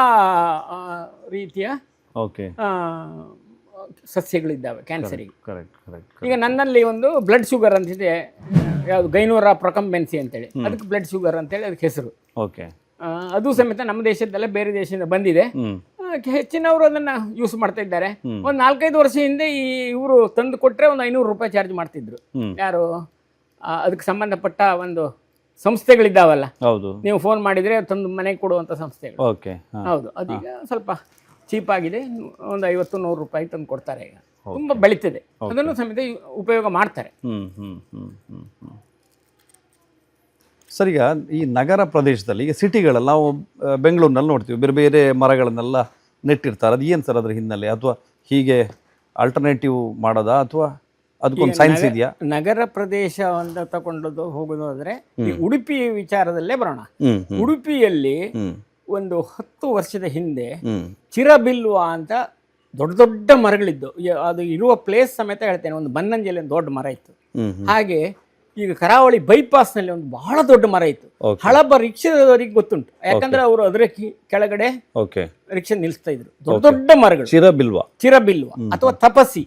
[SPEAKER 2] ರೀತಿಯ ಸಸ್ಯಗಳಿದ್ದಾವೆ ಕ್ಯಾನ್ಸರಿಗೆ. ಈಗ ನನ್ನಲ್ಲಿ ಒಂದು ಬ್ಲಡ್ ಶುಗರ್ ಅಂತಿದೆ, ಯಾವುದು ಗೈನೋರಾ ಪ್ರೊಕಂಬೆನ್ಸಿ ಅಂತೇಳಿ, ಅದಕ್ಕೆ ಬ್ಲಡ್ ಶುಗರ್ ಅಂತೇಳಿ ಅದಕ್ಕೆ ಹೆಸರು. ಅದು ಸಮೇತ ನಮ್ಮ ದೇಶದಲ್ಲ, ಬೇರೆ ದೇಶದಿಂದ ಬಂದಿದೆ. ಹೆಚ್ಚಿನವರು ಅದನ್ನ ಯೂಸ್ ಮಾಡ್ತಾ ಇದ್ದಾರೆ. ಒಂದು 4-5 ವರ್ಷ ಹಿಂದೆ ಇವರು ತಂದು ಕೊಟ್ರೆ ಒಂದು 500 ರೂಪಾಯಿ ಚಾರ್ಜ್ ಮಾಡ್ತಿದ್ರು. ಯಾರು ಅದಕ್ಕೆ ಸಂಬಂಧಪಟ್ಟ ಒಂದು ಸಂಸ್ಥೆಗಳಿದ್ದಾವಲ್ಲ, ನೀವು ಫೋನ್ ಮಾಡಿದ್ರೆ ತಂದು ಮನೆಗೆ ಕೊಡುವಂತ ಸಂಸ್ಥೆಗಳು. ಹೌದು, ಅದೀಗ ಸ್ವಲ್ಪ ಚೀಪ್ ಆಗಿದೆ, ಒಂದು 50-100 ರೂಪಾಯಿ ತಂದು ಕೊಡ್ತಾರೆ. ಈಗ ತುಂಬಾ ಬೆಳೀತದೆ, ಅದನ್ನು ಸಮೇತ ಉಪಯೋಗ ಮಾಡ್ತಾರೆ.
[SPEAKER 3] ಸರ್, ಈಗ ಈ ನಗರ ಪ್ರದೇಶದಲ್ಲಿ, ಈಗ ಸಿಟಿಗಳಲ್ಲಿ ನಾವು ಬೆಂಗಳೂರಿನಲ್ಲಿ ನೋಡ್ತೀವಿ, ಬೇರೆ ಬೇರೆ ಮರಗಳನ್ನೆಲ್ಲ ನೆಟ್ಟಿರ್ತಾರೆ. ಅದು ಏನು ಸರ್ ಅದ್ರ ಹಿನ್ನೆಲೆ, ಅಥವಾ ಹೀಗೆ ಆಲ್ಟರ್ನೇಟಿವ್ ಮಾಡೋದಾ, ಅಥವಾ ಅದಕ್ಕೊಂದು ಸೈನ್ಸ್ ಇದೆಯಾ?
[SPEAKER 2] ನಗರ ಪ್ರದೇಶ ಅಂತ ತಗೊಂಡು ಹೋಗೋದಾದ್ರೆ ಉಡುಪಿ ವಿಚಾರದಲ್ಲೇ ಬರೋಣ. ಉಡುಪಿಯಲ್ಲಿ ಒಂದು 10 ವರ್ಷದ ಹಿಂದೆ ಚಿರಬಿಲ್ವ ಅಂತ ದೊಡ್ಡ ದೊಡ್ಡ ಮರಗಳಿದ್ದು, ಅದು ಇರುವ ಪ್ಲೇಸ್ ಸಮೇತ ಹೇಳ್ತೇನೆ, ಒಂದು ಬನ್ನಂಜಲ್ಲಿ ಒಂದು ದೊಡ್ಡ ಮರ ಇತ್ತು. ಹಾಗೆ ಈಗ ಕರಾವಳಿ ಬೈಪಾಸ್ ನಲ್ಲಿ ಒಂದು ಬಹಳ ದೊಡ್ಡ ಮರ ಇತ್ತು. ಹಳಬ ರಿಕ್ಷಾದವರಿಗೆ ಗೊತ್ತುಂಟು, ಯಾಕಂದ್ರೆ ಅವರು ಅದರ ಕೆಳಗಡೆ ರಿಕ್ಷಾ ನಿಲ್ಲಿಸ್ತಾ ಇದ್ರು. ದೊಡ್ಡ ದೊಡ್ಡ ಮರಗಳು, ಚಿರಬಿಲ್ವ ಅಥವಾ ತಪಸಿ.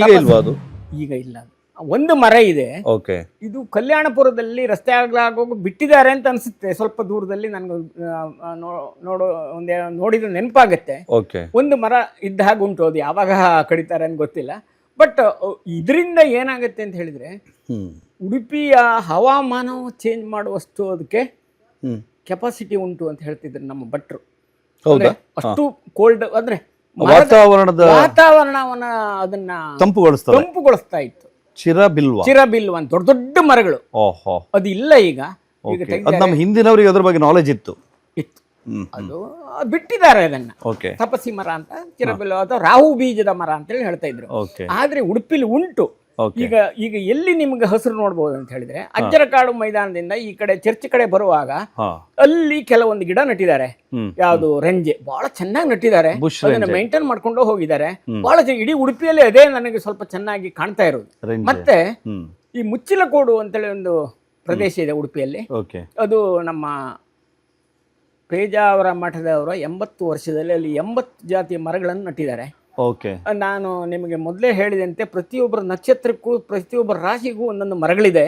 [SPEAKER 3] ಈಗ ಇಲ್ವಾ? ಅದು
[SPEAKER 2] ಈಗ ಇಲ್ಲ. ಒಂದು ಮರ ಇದೆ.
[SPEAKER 3] ಓಕೆ.
[SPEAKER 2] ಇದು ಕಲ್ಯಾಣಪುರದಲ್ಲಿ ರಸ್ತೆ ಆಗಲಾಗೋಗಿ ಬಿಟ್ಟಿದ್ದಾರೆ ಅಂತ ಅನ್ಸುತ್ತೆ. ಸ್ವಲ್ಪ ದೂರದಲ್ಲಿ ನನಗೆ ನೋಡಿದ್ರೆ ನೆನಪಾಗತ್ತೆ.
[SPEAKER 3] ಓಕೆ.
[SPEAKER 2] ಒಂದು ಮರ ಇದ್ದ ಹಾಗೆ ಉಂಟು, ಅದು ಯಾವಾಗ ಕಡಿತಾರೆ ಅಂತ ಗೊತ್ತಿಲ್ಲ. ಬಟ್ ಇದರಿಂದ ಏನಾಗುತ್ತೆ ಅಂತ ಹೇಳಿದ್ರೆ ಉಡುಪಿಯ ಹವಾಮಾನವು ಚೇಂಜ್ ಮಾಡುವಷ್ಟು ಅದಕ್ಕೆ ಕೆಪಾಸಿಟಿ ಉಂಟು ಅಂತ ಹೇಳ್ತಿದ್ರು ನಮ್ಮ ಭಟ್ರು. ಅಷ್ಟು ಕೋಲ್ಡ್ ಅಂದ್ರೆ ವಾತಾವರಣವನ್ನ ಅದನ್ನ ತಂಪುಗೊಳಿಸ್ತಾ ಇತ್ತು. ಚಿರಬಿಲ್ವ ಅಂತ ದೊಡ್ಡ ದೊಡ್ಡ ಮರಗಳು. ಅದು ಇಲ್ಲ ಈಗ.
[SPEAKER 3] ನಮ್ಮ ಹಿಂದಿನವರಿಗೆ ಅದ್ರ ಬಗ್ಗೆ ನಾಲೆಜ್ ಇತ್ತು.
[SPEAKER 2] ಅದು ಬಿಟ್ಟಿದ್ದಾರೆ ಅದನ್ನ. ತಪಸಿ ಮರ ಅಂತ, ಚಿರಬಿಲ್ವ ಅಥವಾ ರಾಹು ಬೀಜದ ಮರ ಅಂತ ಹೇಳಿ ಹೇಳ್ತಾ ಇದ್ರು. ಆದ್ರೆ ಉಡುಪಿಲಿ ಉಂಟು. ಈಗ ಈಗ ಎಲ್ಲಿ ನಿಮ್ಗೆ ಹಸಿರು ನೋಡ್ಬೋದು ಅಂತ ಹೇಳಿದ್ರೆ ಅಜ್ಜರಕಾಡು ಮೈದಾನದಿಂದ ಈ ಕಡೆ ಚರ್ಚ್ ಕಡೆ ಬರುವಾಗ ಅಲ್ಲಿ ಕೆಲವೊಂದು ಗಿಡ ನಟ್ಟಿದ್ದಾರೆ. ಯಾವ್ದು ರೆಂಜೆ ಬಹಳ ಚೆನ್ನಾಗಿ ನಟ್ಟಿದ್ದಾರೆ. ಅದನ್ನ ಮೇಂಟೈನ್ ಮಾಡ್ಕೊಂಡು ಹೋಗಿದ್ದಾರೆ. ಬಹಳ ಇಡೀ ಉಡುಪಿಯಲ್ಲಿ ಅದೇ ನನಗೆ ಸ್ವಲ್ಪ ಚೆನ್ನಾಗಿ ಕಾಣ್ತಾ ಇರೋದು. ಮತ್ತೆ ಈ ಮುಚ್ಚಿಲಕೋಡು ಅಂತೇಳಿ ಒಂದು ಪ್ರದೇಶ ಇದೆ ಉಡುಪಿಯಲ್ಲಿ. ಅದು ನಮ್ಮ ಪೇಜಾವರ ಮಠದವರ 80 ವರ್ಷದಲ್ಲಿ ಅಲ್ಲಿ 80 ಜಾತಿಯ ಮರಗಳನ್ನು ನಟ್ಟಿದ್ದಾರೆ. ನಾನು ನಿಮಗೆ ಮೊದಲೇ ಹೇಳಿದಂತೆ ಪ್ರತಿಯೊಬ್ಬರ ನಕ್ಷತ್ರಕ್ಕೂ ಪ್ರತಿಯೊಬ್ಬರ ರಾಶಿಗೂ ಒಂದೊಂದು ಮರಗಳಿದೆ.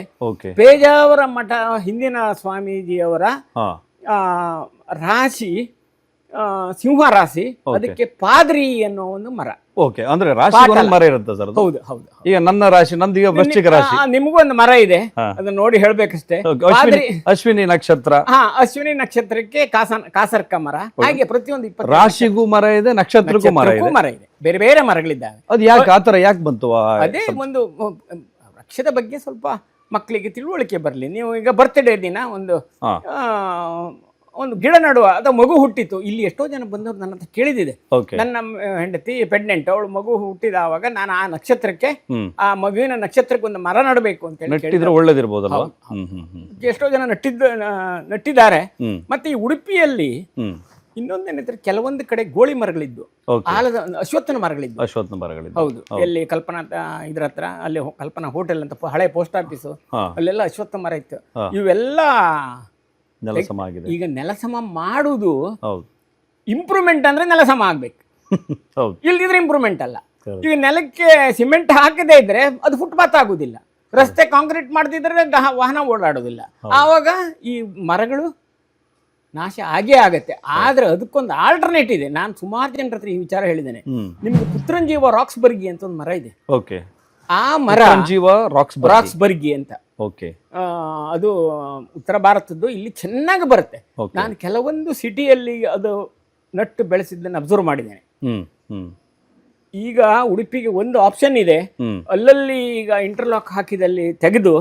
[SPEAKER 2] ಪೇಜಾವರ ಮಠ ಹಿಂದಿನ ಸ್ವಾಮೀಜಿಯವರ ರಾಶಿ ಸಿಂಹ ರಾಶಿ, ಅದಕ್ಕೆ ಪಾದ್ರಿ ಅನ್ನೋ ಒಂದು ಮರ.
[SPEAKER 3] ಅಂದ್ರೆ ರಾಶಿ ಮರ ಇರುತ್ತೆ ಸರ್. ಹೌದು ಹೌದು. ಈಗ ನನ್ನ ರಾಶಿ, ನಂದೀಗ ವೃಶ್ಚಿಕ ರಾಶಿ.
[SPEAKER 2] ನಿಮಗೂ ಒಂದು ಮರ ಇದೆ, ಅದನ್ನ ನೋಡಿ ಹೇಳ್ಬೇಕಷ್ಟೇ.
[SPEAKER 3] ಅಶ್ವಿನಿ ನಕ್ಷತ್ರ.
[SPEAKER 2] ಅಶ್ವಿನಿ ನಕ್ಷತ್ರಕ್ಕೆ ಕಾಸರ್ಕ ಮರ. ಹಾಗೆ ಪ್ರತಿಯೊಂದು 20
[SPEAKER 3] ರಾಶಿಗೂ ಮರ ಇದೆ, ನಕ್ಷತ್ರಕ್ಕೂ ಮರ ಇದೆ.
[SPEAKER 2] ಬೇರೆ ಬೇರೆ ಮರಗಳಿದ್ದಾವೆ.
[SPEAKER 3] ಅದು ಯಾಕೆ ಆತರ ಯಾಕೆ ಬಂತು?
[SPEAKER 2] ಅದೇ ಒಂದು ವೃಕ್ಷದ ಬಗ್ಗೆ ಸ್ವಲ್ಪ ಮಕ್ಕಳಿಗೆ ತಿಳುವಳಿಕೆ ಬರಲಿ. ನೀವು ಈಗ ಬರ್ತ್ಡೇ ದಿನ ಒಂದು ಗಿಡ ನಡುವ ಅಥವಾ ಮಗು ಹುಟ್ಟಿತ್ತು. ಇಲ್ಲಿ ಎಷ್ಟೋ ಜನ ಬಂದವರು ನನ್ನ ಹತ್ರ ಕೇಳಿದಿದೆ. ನನ್ನ ಹೆಂಡತಿ ಪ್ರೆಗ್ನೆಂಟ್, ಅವಳು ಮಗು ಹುಟ್ಟಿದವಾಗ ನಾನು ಆ ನಕ್ಷತ್ರಕ್ಕೆ, ಆ ಮಗುವಿನ ನಕ್ಷತ್ರಕ್ಕೆ ಒಂದು ಮರ ನಡಬೇಕು ಅಂತ ಹೇಳಿ
[SPEAKER 3] ಒಳ್ಳೇದಿರ್ಬೋದಲ್ಲ.
[SPEAKER 2] ಎಷ್ಟೋ ಜನ ನಟ್ಟಿದ್ದಾರೆ. ಮತ್ತೆ ಈ ಉಡುಪಿಯಲ್ಲಿ ಇನ್ನೊಂದೇನಿದ್ರೆ ಕೆಲವೊಂದು ಕಡೆ ಗೋಳಿ ಮರಗಳಿದ್ದು, ಆಲದ ಅಶ್ವತ್ಥನ ಮರಗಳಿದ್ದು. ಹೌದು. ಎಲ್ಲಿ ಕಲ್ಪನಾ ಇದ್ರ ಹತ್ರ, ಅಲ್ಲಿ ಕಲ್ಪನಾ ಹೋಟೆಲ್ ಅಂತ ಹಳೆ ಪೋಸ್ಟ್ ಆಫೀಸು, ಅಲ್ಲೆಲ್ಲ ಅಶ್ವತ್ಥ ಮರ ಇತ್ತು. ಇವೆಲ್ಲ ಈಗ ನೆಲಸಮ ಮಾಡುವುದು ಇಂಪ್ರೂವ್ಮೆಂಟ್ ಅಂದ್ರೆ ನೆಲಸಮ ಆಗ್ಬೇಕು. ಇಲ್ದಿದ್ರೆ ಇಂಪ್ರೂವ್ಮೆಂಟ್ ಅಲ್ಲ. ಈಗ ನೆಲಕ್ಕೆ ಸಿಮೆಂಟ್ ಹಾಕದೇ ಇದ್ರೆ ಅದು ಫುಟ್ಪಾತ್ ಆಗುದಿಲ್ಲ. ರಸ್ತೆ ಕಾಂಕ್ರೀಟ್ ಮಾಡದಿದ್ರೆ ವಾಹನ ಓಡಾಡೋದಿಲ್ಲ. ಆವಾಗ ಈ ಮರಗಳು ನಾಶ ಆಗೇ ಆಗತ್ತೆ. ಆದ್ರೆ ಅದಕ್ಕೊಂದು ಆಲ್ಟರ್ನೇಟ್ ಇದೆ. ನಾನು ಸುಮಾರು ಜನರ ಹತ್ರ ಈ ವಿಚಾರ ಹೇಳಿದ್ದೇನೆ. ನಿಮ್ಗೆ ಪುತ್ರಂಜೀವ ರಾಕ್ಸ್ಬರ್ಗಿ ಅಂತ ಒಂದು ಮರ ಇದೆ. ಆ ಮರ ರಾಕ್ಸ್ಬರ್ಗಿ ಅಂತ. ಅದು ಉತ್ತರ ಭಾರತದ್ದು, ಇಲ್ಲಿ ಚೆನ್ನಾಗಿ ಬರುತ್ತೆ. ನಾನು ಕೆಲವೊಂದು ಸಿಟಿಯಲ್ಲಿ ಅದು ನಟ್ಟು ಬೆಳೆಸಿದ್ದನ್ನು ಅಬ್ಸರ್ವ್ ಮಾಡಿದ್ದೇನೆ. ಈಗ ಉಡುಪಿಗೆ ಒಂದು ಆಪ್ಷನ್ ಇದೆ. ಅಲ್ಲಲ್ಲಿ ಈಗ ಇಂಟರ್ಲಾಕ್ ಹಾಕಿದಲ್ಲಿ ತೆಗೆದು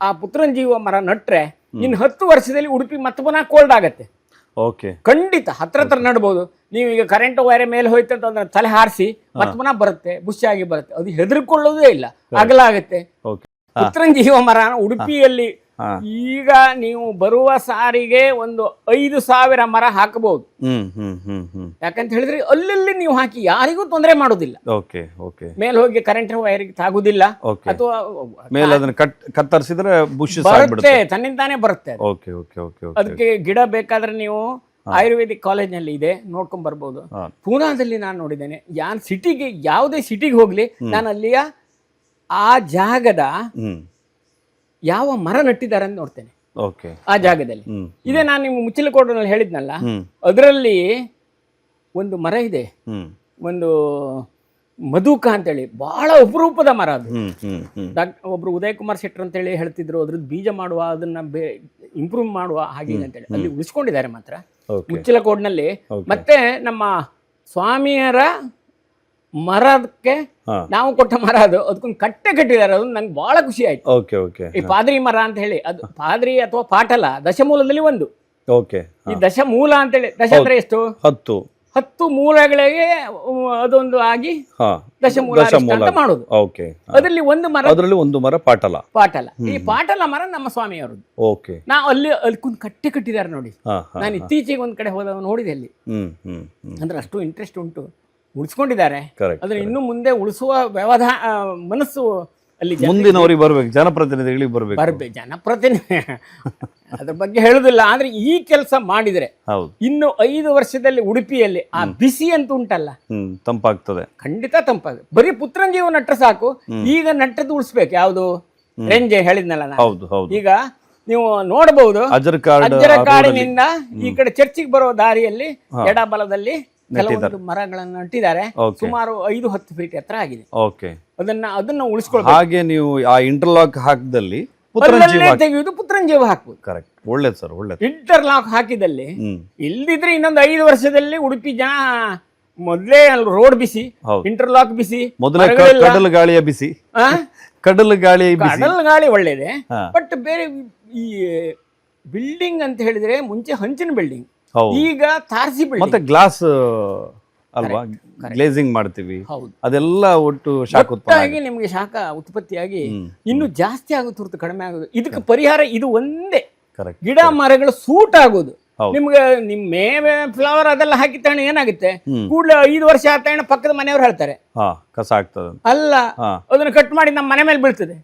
[SPEAKER 2] ಆ ಪುತ್ರಂಜೀವ ಮರ ನಟ್ರೆ ಇನ್ನು 10 ವರ್ಷದಲ್ಲಿ ಉಡುಪಿ ಮತ್ತೆ ಪುನಃ ಕೋಲ್ಡ್ ಆಗತ್ತೆ. ಖಂಡಿತ ಹತ್ರ ನಡ್ಬೋದು. ನೀವು ಈಗ ಕರೆಂಟ್ ವೈರ್ ಮೇಲೆ ಹೋಯ್ತು ಅಂತಂದ್ರೆ ತಲೆ ಹಾರಿಸಿ ಮತ್ತೆ ಪುನಃ ಬರುತ್ತೆ, ಬುಷಿಯಾಗಿ ಬರುತ್ತೆ. ಅದು ಹೆದರ್ಕೊಳ್ಳೋದೇ ಇಲ್ಲ, ಅಗಲ ಆಗತ್ತೆ. ಪುತ್ರಂಜೀವ ಮರ ಉಡುಪಿಯಲ್ಲಿ ಈಗ ನೀವು ಬರುವ ಸಾರಿಗೆ ಒಂದು 5,000 ಮರ ಹಾಕಬಹುದು. ಯಾಕಂತ ಹೇಳಿದ್ರೆ ಅಲ್ಲಲ್ಲಿ ನೀವು ಹಾಕಿ ಯಾರಿಗೂ ತೊಂದರೆ ಮಾಡೋದಿಲ್ಲ. ಮೇಲೆ ಹೋಗಿ ಕರೆಂಟ್ ವೈರಿಗೆ ತಾಗುದಿಲ್ಲ, ಅಥವಾ
[SPEAKER 3] ಕತ್ತರಿಸಿದ್ರೆ
[SPEAKER 2] ಬರುತ್ತೆ, ತನ್ನಿಂದಾನೇ ಬರುತ್ತೆ. ಅದಕ್ಕೆ ಗಿಡ ಬೇಕಾದ್ರೆ ನೀವು ಆಯುರ್ವೇದಿಕ್ ಕಾಲೇಜ್ನಲ್ಲಿ ಇದೆ, ನೋಡ್ಕೊಂಡ್ ಬರ್ಬೋದು. ಪೂನಾದಲ್ಲಿ ನಾನು ನೋಡಿದ್ದೇನೆ. ಸಿಟಿಗೆ ಯಾವುದೇ ಸಿಟಿಗೆ ಹೋಗ್ಲಿ, ನಾನು ಅಲ್ಲಿಯ ಆ ಜಾಗದ ಯಾವ ಮರ ನಟ್ಟಿದ್ದಾರೆ ಅಂತ ನೋಡ್ತೇನೆ. ಆ ಜಾಗದಲ್ಲಿ ಇದೇ ನಾನು ನಿಮ್ಗೆ ಮುಚ್ಚಿಲಕೋಟೆನಲ್ಲಿ ಹೇಳಿದ್ನಲ್ಲ, ಅದರಲ್ಲಿ ಒಂದು ಮರ ಇದೆ, ಒಂದು ಮಧುಕ ಅಂತೇಳಿ, ಬಹಳ ಅಪರೂಪದ ಮರ ಅದು. ಒಬ್ರು ಉದಯ್ ಕುಮಾರ್ ಶೆಟ್ಟರ್ ಅಂತೇಳಿ ಹೇಳ್ತಿದ್ರು, ಅದ್ರದ್ದು ಬೀಜ ಮಾಡುವ, ಅದನ್ನ ಇಂಪ್ರೂವ್ ಮಾಡುವ ಹಾಗೆ ಅಂತೇಳಿ ಅಲ್ಲಿ ಉಳಿಸ್ಕೊಂಡಿದ್ದಾರೆ ಮಾತ್ರ ಮುಚ್ಚಿಲಕೋಟೆನಲ್ಲಿ. ಮತ್ತೆ ನಮ್ಮ ಸ್ವಾಮಿಯರ ಮರಕ್ಕೆ ನಾವು ಕೊಟ್ಟ ಮರ ಅದು, ಅದಕ್ಕೊಂದು ಕಟ್ಟೆ ಕಟ್ಟಿದ್ದಾರೆ. ಅದು ನಂಗೆ ಬಹಳ ಖುಷಿ ಆಯ್ತು. ಈ ಪಾದ್ರಿ ಮರ ಅಂತ ಹೇಳಿ, ಅದು ಪಾದ್ರಿ ಅಥವಾ ಪಾಟಲ ದಶಮೂಲದಲ್ಲಿ ಒಂದು. ಈ ದಶಮೂಲ ಅಂತೇಳಿ, ದಶ ಅಂದ್ರೆ ಎಷ್ಟು? 10 ಮೂಲಗಳಿಗೆ ಅದೊಂದು ಆಗಿ ದಶಮೂಲ ಅಂತ ಮಾಡುದು. ಅದರಲ್ಲಿ ಒಂದು ಮರ ಪಾಟಲ. ಈ ಪಾಟಲ ಮರ ನಮ್ಮ ಸ್ವಾಮಿಯವರದ್ದು. ನಾವು ಅಲ್ಲಿ ಕಟ್ಟೆ ಕಟ್ಟಿದ್ದಾರೆ ನೋಡಿ. ನಾನು ಇತ್ತೀಚೆಗೆ ಒಂದ್ ಕಡೆ ಹೋದಾಗ ನೋಡಿದೆ ಅಲ್ಲಿ. ಅಂದ್ರೆ ಅಷ್ಟು ಇಂಟ್ರೆಸ್ಟ್ ಉಂಟು, ಉಳಿಸ್ಕೊಂಡಿದ್ದಾರೆ. ಅದನ್ನ ಇನ್ನು ಮುಂದೆ ಉಳಿಸುವ ಮನಸ್ಸು ಅಲ್ಲಿ
[SPEAKER 3] ಮುಂದಿನವರಿಗೆ ಬರ್ಬೇಕು, ಜನಪ್ರತಿನಿಧಿಗಳಿಗೆ ಬರ್ಬೇಕು.
[SPEAKER 2] ಬರ್ಬೇಕು ಜನಪ್ರತಿನಿಧಿ ಅದ್ರ ಬಗ್ಗೆ ಹೇಳುದಿಲ್ಲ. ಆದ್ರೆ ಈ ಕೆಲಸ ಮಾಡಿದ್ರೆ
[SPEAKER 3] ಹೌದು,
[SPEAKER 2] ಇನ್ನು 5 ವರ್ಷದಲ್ಲಿ ಉಡುಪಿಯಲ್ಲಿ ಆ ಬಿಸಿ ಅಂತ ಉಂಟಲ್ಲ
[SPEAKER 3] ತಂಪಾಗ್ತದೆ,
[SPEAKER 2] ಖಂಡಿತ ತಂಪಾಗ. ಬರೀ ಪುತ್ರಂಜೀವ ನಟ್ರೆ ಸಾಕು. ಈಗ ನಟ್ಟದ್ದು ಉಳಿಸ್ಬೇಕು. ಯಾವುದು ರೇಂಜೆ ಹೇಳಿದ್ನಲ್ಲ ನಾನು.
[SPEAKER 3] ಹೌದು ಹೌದು.
[SPEAKER 2] ಈಗ ನೀವು ನೋಡಬಹುದು ಅಜ್ಜರ ಕಾಡಿನಿಂದ ಈ ಕಡೆ ಚರ್ಚಿಗೆ ಬರೋ ದಾರಿಯಲ್ಲಿ ಎಡಬಲದಲ್ಲಿ ಕೆಲವೊಂದು ಮರಗಳನ್ನು ನಟ್ಟಿದ್ದಾರೆ. ಸುಮಾರು 5-10 ಫೀಟ್ ಎತ್ತರ ಆಗಿದೆ.
[SPEAKER 3] ಓಕೆ,
[SPEAKER 2] ಅದನ್ನ ಉಳಿಸ್ಕೊಳ್ಬೇಕು.
[SPEAKER 3] ಹಾಗೆ ನೀವು ಆ ಇಂಟರ್ಲಾಕ್ ಹಾಕಿದಲ್ಲಿ
[SPEAKER 2] ತೆಗೆಯುವುದು ಪುತ್ರಂಜೀವ ಹಾಕ್ಬೋದು.
[SPEAKER 3] ಕರೆಕ್ಟ್, ಒಳ್ಳೇದು ಸರ್, ಒಳ್ಳೇದು.
[SPEAKER 2] ಇಂಟರ್ಲಾಕ್ ಹಾಕಿದಲ್ಲಿ ಇಲ್ದಿದ್ರೆ ಇನ್ನೊಂದು 5 ವರ್ಷದಲ್ಲಿ ಉಡುಪಿ ಜನ ಮೊದಲೇ ರೋಡ್ ಬಿಸಿ, ಇಂಟರ್ಲಾಕ್ ಬಿಸಿ,
[SPEAKER 3] ಮೊದಲೇ ಕಡಲು ಗಾಳಿಯ ಬಿಸಿ, ಕಡಲು
[SPEAKER 2] ಗಾಳಿ ಒಳ್ಳೇದೆ. ಬಟ್ ಬೇರೆ ಈ ಬಿಲ್ಡಿಂಗ್ ಅಂತ ಹೇಳಿದ್ರೆ ಮುಂಚೆ ಹಂಚಿನ ಬಿಲ್ಡಿಂಗ್, ಈಗ ತಾರಸಿ ಬಿಲ್ಡಿಂಗ್,
[SPEAKER 3] ಮತ್ತೆ ಗ್ಲಾಸ್ ಅಲ್ವಾ, ಗ್ಲೇಸಿಂಗ್ ಮಾಡ್ತೀವಿ, ಅದೆಲ್ಲ ಒಟ್ಟು ಶಾಖ
[SPEAKER 2] ಒಟ್ಟಾಗಿ ನಿಮ್ಗೆ ಶಾಖ ಉತ್ಪತ್ತಿಯಾಗಿ ಇನ್ನು ಜಾಸ್ತಿ ಆಗುತ್ತೆ ಹೊರತು ಕಡಿಮೆ ಆಗೋದು. ಇದಕ್ಕೆ ಪರಿಹಾರ ಇದು ಒಂದೇ, ಗಿಡ ಮರಗಳು ಸೂಟ್ ಆಗೋದು. ನಿಮ್ಗೆ ನಿಮ್ ಮೇವೆ ಫ್ಲವರ್ ಅದೆಲ್ಲ ಹಾಕಿ ತಣ್ಣ ಏನಾಗುತ್ತೆ, ಕೂಡಲೇ 5 ವರ್ಷ ಆದ ತಣ್ಣ ಪಕ್ಕದ ಮನೆಯವ್ರು ಹೇಳ್ತಾರೆ
[SPEAKER 3] ಕಸ ಆಗ್ತದೆ
[SPEAKER 2] ಅಲ್ಲ, ಅದನ್ನ ಕಟ್ ಮಾಡಿ ನಮ್ಮ ಮನೆ ಮೇಲೆ ಬೀಳ್ತದೆ.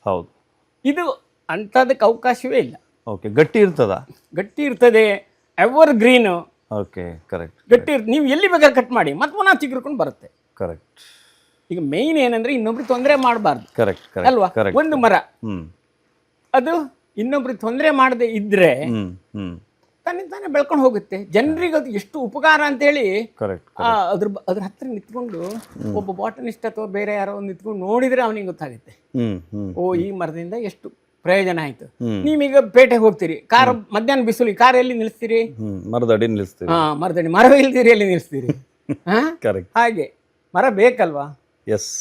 [SPEAKER 3] ಹೌದು,
[SPEAKER 2] ಇದು ಅಂತದಕ್ಕೆ ಅವಕಾಶವೇ ಇಲ್ಲ.
[SPEAKER 3] ಓಕೆ, ಗಟ್ಟಿ ಇರ್ತದ,
[SPEAKER 2] ಗಟ್ಟಿ ಇರ್ತದೆ, ಎವರ್ ಗ್ರೀನ್.
[SPEAKER 3] ಓಕೆ, ಕರೆಕ್ಟ್,
[SPEAKER 2] ಗಟ್ಟಿ ನೀವು ಎಲ್ಲಿ ಬೇಕಾದ್ರೆ ಕಟ್ ಮಾಡಿ ಮತ್ತೆ ಪುನಃ ಚಿಗುರ್ಕೊಂಡು ಬರುತ್ತೆ.
[SPEAKER 3] ಕರೆಕ್ಟ್.
[SPEAKER 2] ಈಗ ಮೇಯ್ನ್ ಏನಂದ್ರೆ ಇನ್ನೊಬ್ರಿಗೆ ತೊಂದರೆ ಮಾಡಬಾರ್ದು.
[SPEAKER 3] ಕರೆಕ್ಟ್,
[SPEAKER 2] ಅಲ್ವಾ? ಒಂದು ಮರ ಅದು ಇನ್ನೊಬ್ರಿಗೆ ತೊಂದರೆ ಮಾಡದೆ ಇದ್ರೆ ತಾನೇ ಬೆಳ್ಕೊಂಡು ಹೋಗುತ್ತೆ. ಜನರಿಗೆ ಅದು ಎಷ್ಟು ಉಪಕಾರ ಅಂತ ಹೇಳಿ ಅದ್ರ ಹತ್ರ ನಿಂತ್ಕೊಂಡು ಒಬ್ಬ ಬಾಟನಿಸ್ಟ್ ಅಥವಾ ಬೇರೆ ಯಾರೋ ನಿಂತ್ಕೊಂಡು ನೋಡಿದ್ರೆ ಅವನಿಗೆ ಗೊತ್ತಾಗುತ್ತೆ, ಓ ಈ ಮರದಿಂದ ಎಷ್ಟು ಪ್ರಯೋಜನ ಆಯ್ತು. ನೀವೀಗ ಪೇಟೆಗೆ ಹೋಗ್ತೀರಿ, ಕಾರ್ ಮಧ್ಯಾಹ್ನ ಬಿಸಿಲು, ಕಾರ್ ಎಲ್ಲಿ ನಿಲ್ಲಿಸ್ತೀರಿ?
[SPEAKER 3] ಮರದಡಿ ನಿಲ್ಲಿಸ್ತೀರಿ.
[SPEAKER 2] ಮರದಡಿ, ಮರ ಇಲ್ದಿರಿ ಎಲ್ಲಿ ನಿಲ್ಲಿಸ್ತೀರಿ? ಹಾಗೆ ಮರ ಬೇಕಲ್ವಾ?
[SPEAKER 3] ಎಸ್.